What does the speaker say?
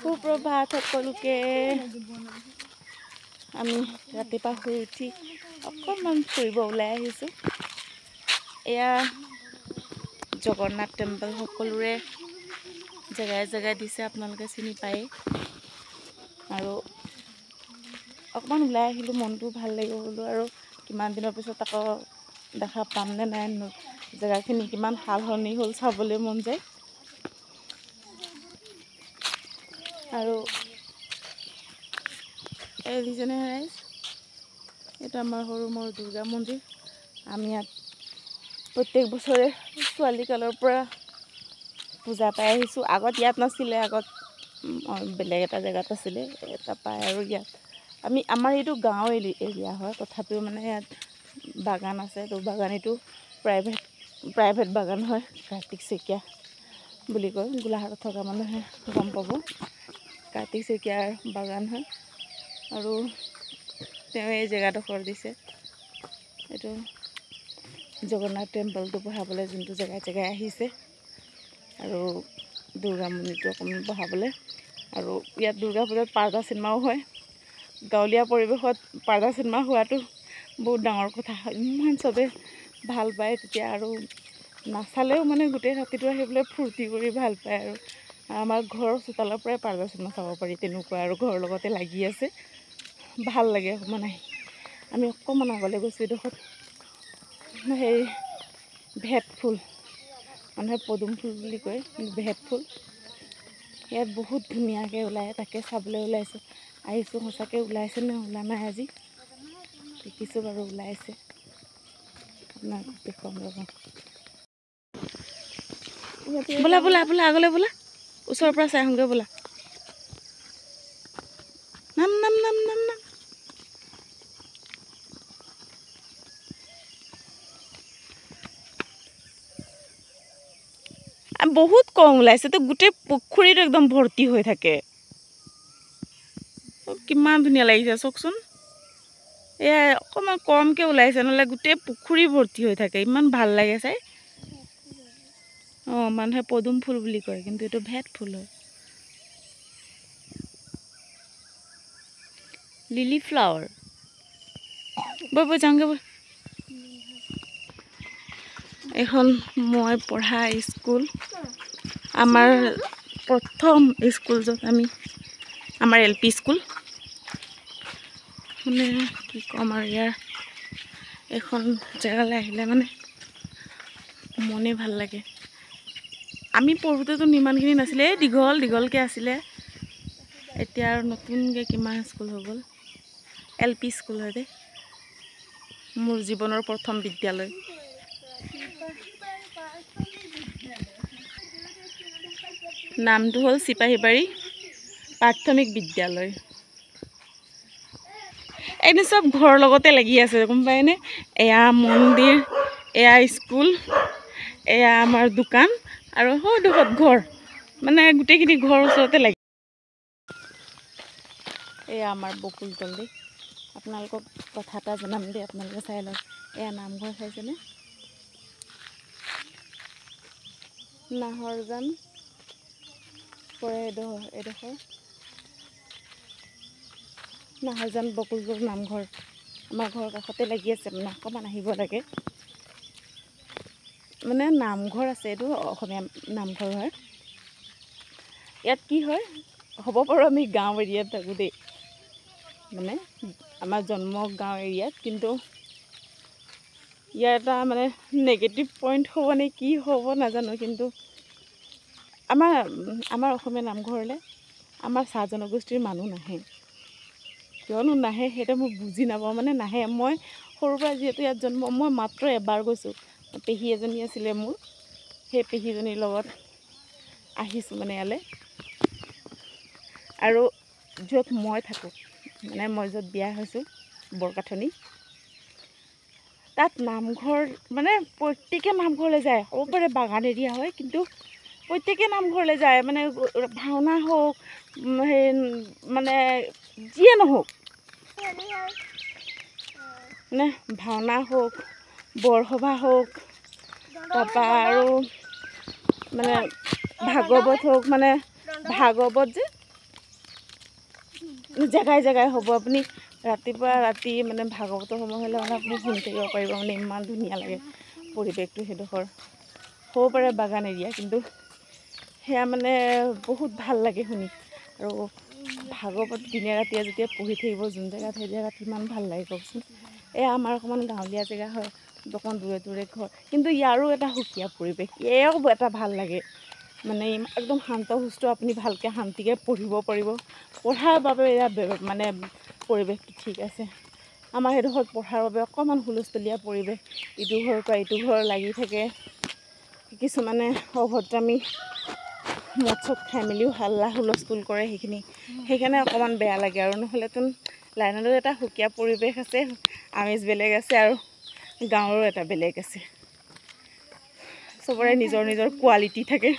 সুপ্ৰভাত সকলোকে। আমি ৰাতিপুৱা শুই উঠি অকণমান ফুৰিব ওলাই আহিছোঁ। এয়া জগন্নাথ টেম্পল সকলোৰে জেগাই জেগাই দিছে, আপোনালোকে চিনি পায়েই। আৰু অকণমান ওলাই আহিলোঁ, মনটো ভাল লাগিব বোলো। আৰু কিমান দিনৰ পিছত আকৌ দেখা পাম নে নাই, জেগাখিনি কিমান সাল সলনি হ'ল চাবলৈ মন যায়। আৰু এই দেখিছেনে ৰাইজ, এইটো আমাৰ সৰু মোৰ দুৰ্গা মন্দিৰ। আমি ইয়াত প্ৰত্যেক বছৰে ছোৱালীকালৰ পৰা পূজা পাই আহিছোঁ। আগত ইয়াত নাছিলে, আগত বেলেগ এটা জেগাত আছিলে। তাৰপৰা আৰু ইয়াত আমাৰ এইটো গাঁও এৰিয়া হয়, তথাপিও মানে ইয়াত বাগান আছে। তো বাগান এইটো প্ৰাইভেট বাগান হয়। কাৰ্তিক শইকীয়া বুলি কয়, গোলাঘাটত থকা মানুহে গম পাব। কাৰ্তিক শইকীয়াৰ বাগান হয় আৰু তেওঁ এই জেগাডোখৰ দিছে। এইটো জগন্নাথ টেম্পলটো বহাবলৈ যোনটো জেগাই জেগাই আহিছে, আৰু দুৰ্গা মন্দিৰটো অকণমান বহাবলৈ। আৰু ইয়াত দুৰ্গা পূজাত পাৰ্দা চিনেমাও হয়। গাঁৱলীয়া পৰিৱেশত পাৰ্দা চিনেমা হোৱাটো বহুত ডাঙৰ কথা হয়। ইমান চবে ভাল পায় তেতিয়া, আৰু নাচালেও মানে গোটেই ৰাতিটো আহি পেলাই ফূৰ্তি কৰি ভাল পায়। আৰু আমাৰ ঘৰৰ চোতালৰ পৰাই পাৰ্দা চিনেমা চাব পাৰি, তেনেকুৱা আৰু ঘৰৰ লগতে লাগি আছে। ভাল লাগে অকণমান আহি। আমি অকণমান আগলৈ গৈছোঁ, এইডোখৰত হেৰি ভেট ফুল, মানুহে পদুম ফুল বুলি কয়, কিন্তু ভেট ফুল ইয়াত বহুত ধুনীয়াকৈ ওলায়। তাকে চাবলৈ ওলাইছোঁ, আহিছোঁ। সঁচাকৈ ওলাইছে নে ওলা নাই আজি দেখিছোঁ বাৰু, ওলাইছে। আপোনাক দেখুৱাম ৰ'ব। বোলা বোলা বোলা আগলৈ বোলা, ওচৰৰ পৰা চাই আহোঁগৈ বোলা। নাম নাম নাম নাম নাম বহুত কম ওলাইছে। তো গোটেই পুখুৰীটো একদম ভৰ্তি হৈ থাকে। কিমান ধুনীয়া লাগিছে চাওকচোন। এয়া অকণমান কমকৈ ওলাইছে, নহ'লে গোটেই পুখুৰী ভৰ্তি হৈ থাকে। ইমান ভাল লাগে চাই। অঁ, মানুহে পদুম ফুল বুলি কয়, কিন্তু এইটো ভেট ফুল হয়। Lily flower. বৈ বৈ যাওঁগৈ বৈ। এখন মই পঢ়া স্কুল, আমাৰ প্ৰথম স্কুল, য'ত আমাৰ LP স্কুল। মানে কি ক'ম আৰু, ইয়াৰ এখন জেগালৈ আহিলে মানে মনে ভাল লাগে। আমি পঢ়োঁতেতো ইমানখিনি নাছিলে, এই দীঘলকৈ আছিলে। এতিয়া আৰু নতুনকৈ কিমান স্কুল হৈ গ'ল। LP স্কুল হয় দেই, মোৰ জীৱনৰ প্ৰথম বিদ্যালয়। নামটো হ'ল চিপাহীবাৰী প্ৰাথমিক বিদ্যালয়। এইটো চব ঘৰৰ লগতে লাগি আছে, গম পায়নে? এয়া মন্দিৰ, এয়া স্কুল, এয়া আমাৰ দোকান, আৰু সৌডোখৰত ঘৰ। মানে গোটেইখিনি ঘৰৰ ওচৰতে লাগি। এয়া আমাৰ বকুলতল দেই। আপোনালোকক কথা এটা জনাম দেই, আপোনালোকে চাই লওক। এয়া নামঘৰ চাইছেনে? নাহৰজান পৰে এডোখৰ নাহৰজান বকুলতল নামঘৰ আমাৰ ঘৰৰ কাষতে লাগি আছে। মানে অকণমান আহিব লাগে, মানে নামঘৰ আছে। এইটো অসমীয়া নামঘৰ হয়। ইয়াত কি হয়, হ'ব পাৰোঁ আমি গাঁও এৰিয়াত থাকোঁ দেই, মানে আমাৰ জন্ম গাঁও এৰিয়াত, কিন্তু ইয়াৰ এটা মানে নেগেটিভ পইণ্ট হ'ব নে কি হ'ব নাজানো, কিন্তু আমাৰ অসমীয়া নামঘৰলৈ আমাৰ চাহ জনগোষ্ঠীৰ মানুহ নাহে। কিয়নো নাহে সেইটো মই বুজি নাপাওঁ, মানে নাহে। মই সৰুৰ পৰা যিহেতু ইয়াত জন্ম, মই মাত্ৰ এবাৰ গৈছোঁ। পেহী এজনী আছিলে মোৰ, সেই পেহীজনীৰ লগত আহিছোঁ মানে ইয়ালৈ। আৰু য'ত মই থাকোঁ, মানে মই য'ত বিয়া হৈছোঁ, বৰকাঠনি, তাত নামঘৰ মানে প্ৰত্যেকে নামঘৰলৈ যায়। হ'ব পাৰে বাগান এৰিয়া হয়, কিন্তু প্ৰত্যেকে নামঘৰলৈ যায়। মানে ভাওনা হওক, সেই মানে যিয়ে নহওক, মানে ভাওনা হওক, বৰসভা হওক, তাৰপৰা আৰু মানে ভাগৱত হওক, মানে ভাগৱত যে জেগাই জেগাই হ'ব। আপুনি ৰাতিপুৱা ৰাতি মানে ভাগৱতৰ সময় হ'লে মানে আপুনি শুনি থাকিব পাৰিব, মানে ইমান ধুনীয়া লাগে পৰিৱেশটো সেইডোখৰ। হ'ব পাৰে বাগান এৰিয়া, কিন্তু সেয়া মানে বহুত ভাল লাগে শুনি। আৰু ভাগৱত দিনে ৰাতিয়ে যেতিয়া পঢ়ি থাকিব যোন জেগাত, সেই জেগাত কিমান ভাল লাগে কওকচোন। এয়া আমাৰ অকণমান গাঁৱলীয়া জেগা হয়, অকণমান দূৰে দূৰে ঘৰ, কিন্তু ইয়াৰো এটা সুকীয়া পৰিৱেশ, এয়াও এটা ভাল লাগে। মানে একদম শান্ত সুস্থ, আপুনি ভালকৈ শান্তিকৈ পঢ়িব পাৰিব। পঢ়াৰ বাবে এয়া মানে পৰিৱেশটো ঠিক আছে। আমাৰ সেইডোখৰত পঢ়াৰ বাবে অকণমান হুলস্থুলীয়া পৰিৱেশ, ইটো ঘৰৰ পৰা ইটো ঘৰ লাগি থাকে। কিছুমানে অভদ্ৰামী মদ চদ খাই মেলিও হাল্লা হুলস্থুল কৰে, সেইকাৰণে অকণমান বেয়া লাগে। আৰু নহ'লেতো লাইনতো এটা সুকীয়া পৰিৱেশ আছে, আমেজ বেলেগ আছে, আৰু গাঁৱৰো এটা বেলেগ আছে। চবৰে নিজৰ নিজৰ কোৱালিটি থাকে।